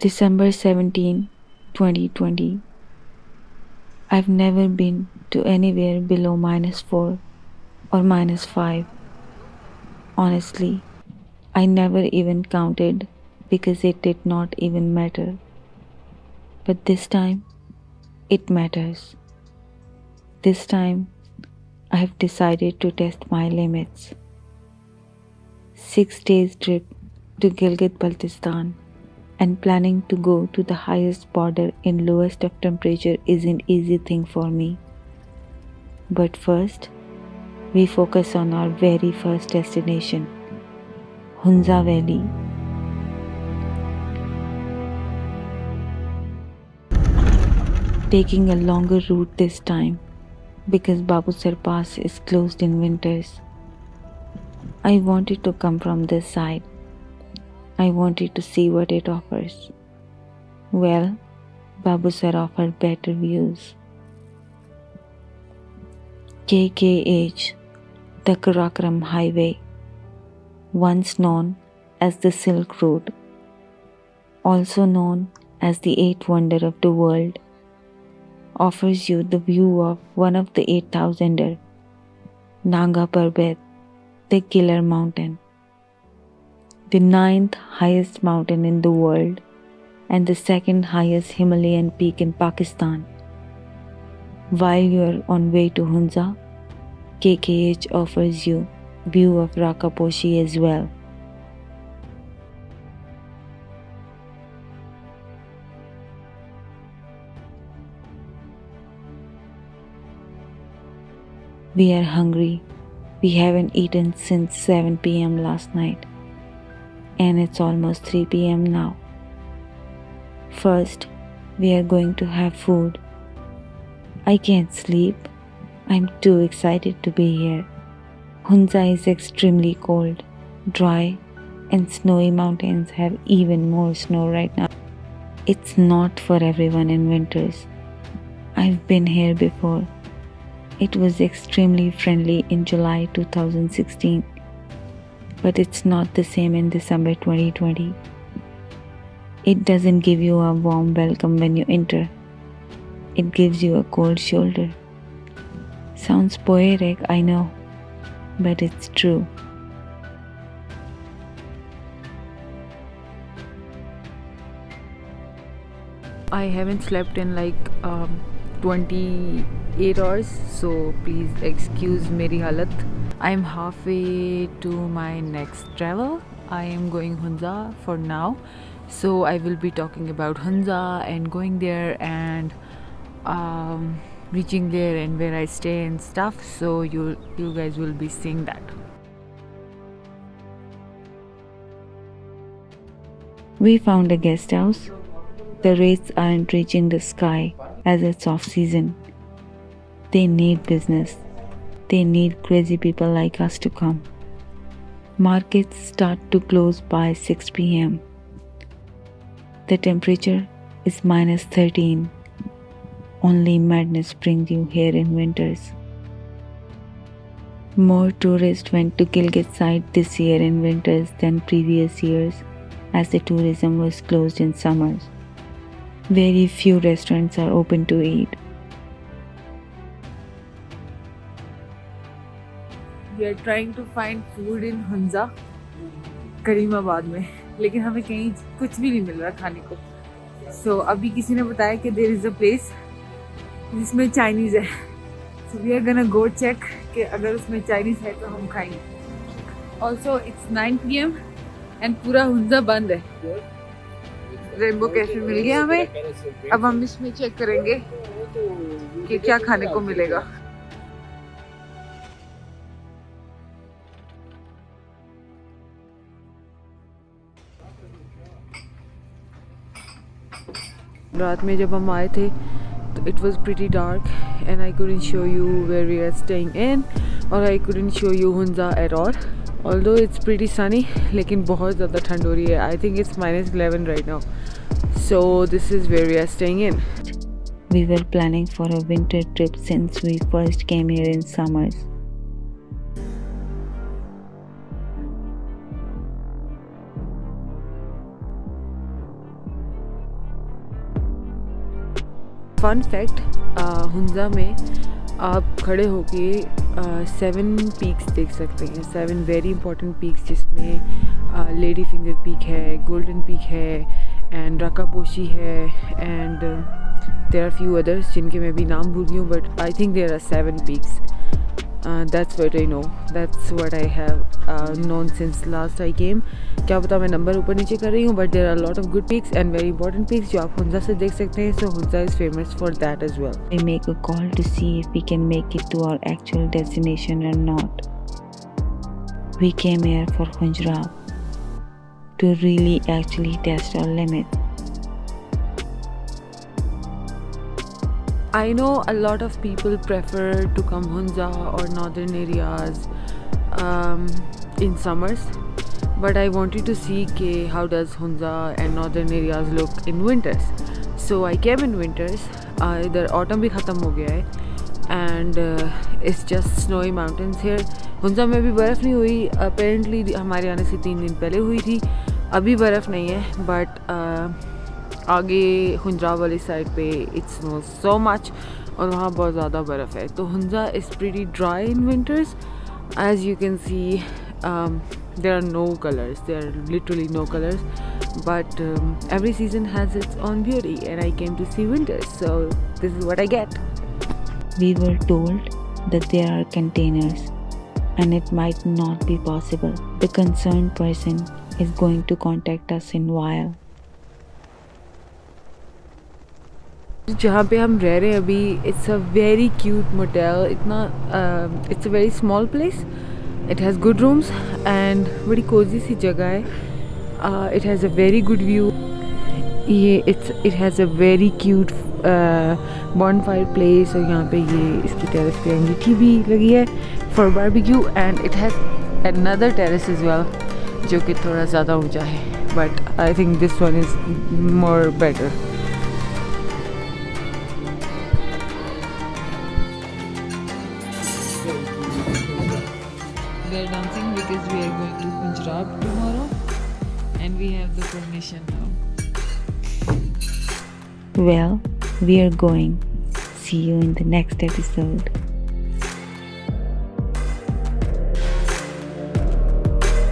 December 17, 2020. I've never been to anywhere below -4 or -5. Honestly, I never even counted because it did not even matter. But this time, it matters. This time, I have decided to test my limits. 6 days trip to Gilgit-Baltistan and planning to go to the highest border in lowest of temperature isn't easy thing for me. But first, we focus on our very first destination, Hunza Valley. Taking a longer route this time because Babusar Pass is closed in winters. I wanted to come from this side. I wanted to see what it offers. Well, Babusar offered better views. KKH, the Karakoram Highway, once known as the Silk Road, also known as the Eighth Wonder of the World, offers you the view of one of the 8,000er, Nanga Parbat, the Killer Mountain, the 9th highest mountain in the world and the 2nd highest Himalayan peak in Pakistan. While you are on way to Hunza, KKH offers you view of Rakaposhi as well. We are hungry. We haven't eaten since 7 p.m. last night, and it's almost 3 p.m. now. First, we are going to have food. I can't sleep. I'm too excited to be here. Hunza is extremely cold, dry, and snowy mountains have even more snow right now. It's not for everyone in winters. I've been here before. It was extremely friendly in July 2016, but it's not the same in December 2020. It doesn't give you a warm welcome when you enter. It gives you a cold shoulder. Sounds poetic, I know, but it's true. I haven't slept in like 28 hours, so please excuse meri halat. I am halfway to my next travel. I am going Hunza for now, so I will be talking about Hunza and going there and reaching there and where I stay and stuff. So you guys will be seeing that. We found a guest house. The rates aren't reaching the sky as it's off season. They need business. They need crazy people like us to come. Markets start to close by 6 p.m. The temperature is -13. Only madness brings you here in winters. More tourists went to Gilgit side this year in winters than previous years as the tourism was closed in summers. Very few restaurants are open to eat. We are trying to find food in Hunza, Karimabad में, लेकिन हमें कहीं कुछ भी नहीं मिल रहा खाने को. So अभी किसी ने बताया कि there is a place जिसमें चाइनीज़ है. So we are gonna go check कि अगर उसमें चाइनीज़ है तो हम खाएंगे. Also it's 9 p.m. and पूरा हुंजा बंद है. रेनबो कैफे मिल गया हमें. अब हम इसमें चेक करेंगे कि क्या खाने को मिलेगा. रात में जब हम आए थे तो it was pretty dark and I couldn't show you where we are staying in or I couldn't show you Hunza at all. Although it's pretty sunny, लेकिन बहुत ज़्यादा ठंड हो रही है. I think it's -11 right now. So this is where we are staying in. We were planning for a winter trip since we first came here in summers. Fun fact, Hunza में आप खड़े होके 7 पीक्स देख सकते हैं, 7 वेरी इंपॉर्टेंट पीक्स, जिसमें lady finger peak है, golden peak है एंड रकापोशी है and there are few others जिनके मैं भी नाम भूल गई हूँ, but I think there are 7 peaks. That's what I know. That's what I have known since last I came. क्या पता मैं नंबर ऊपर नीचे कर रही हूँ, but there are a lot of good peaks and very important peaks जो आप हुंजा से देख सकते हैं. So Hunza is famous for that as well. We make a call to see if we can make it to our actual destination or not. We came here for Hunjrab to really actually test our limits. I know a lot of people prefer to come Hunza or northern areas in summers, but I wanted to see how does Hunza and northern areas look in winters. So I came in winters. इधर autumn भी ख़त्म हो गया है and it's just snowy mountains here. Hunza में भी बर्फ़ नहीं हुई, apparently हमारे आने से 3 दिन पहले हुई थी. अभी बर्फ़ नहीं है, but आगे हुंजा वाली साइड पे इट स्नोज सो मच और वहाँ बहुत ज़्यादा बर्फ़ है. तो Hunza is pretty dry in winters. As you can see there are no colours, there are literally no colours, but every season has its own beauty and I came to see winters, so this is what I get. We were told that there are containers and it might not be possible. The concerned person is going to contact us in while. जहाँ पे हम रह रहे हैं अभी, it's a very cute motel. It's a very small place. It has good rooms and बड़ी Cozi सी जगह है. It has a very good view. It has a very cute bonfire place और यहाँ पे ये इसकी टेरेस पे अंगीठी भी लगी है for barbecue and it has another terrace is well जो कि थोड़ा ज़्यादा ऊंचा है, but I think this one is more better. We are dancing because we are going to Punjab tomorrow and we have the permission now. Well, we are going. See you in the next episode.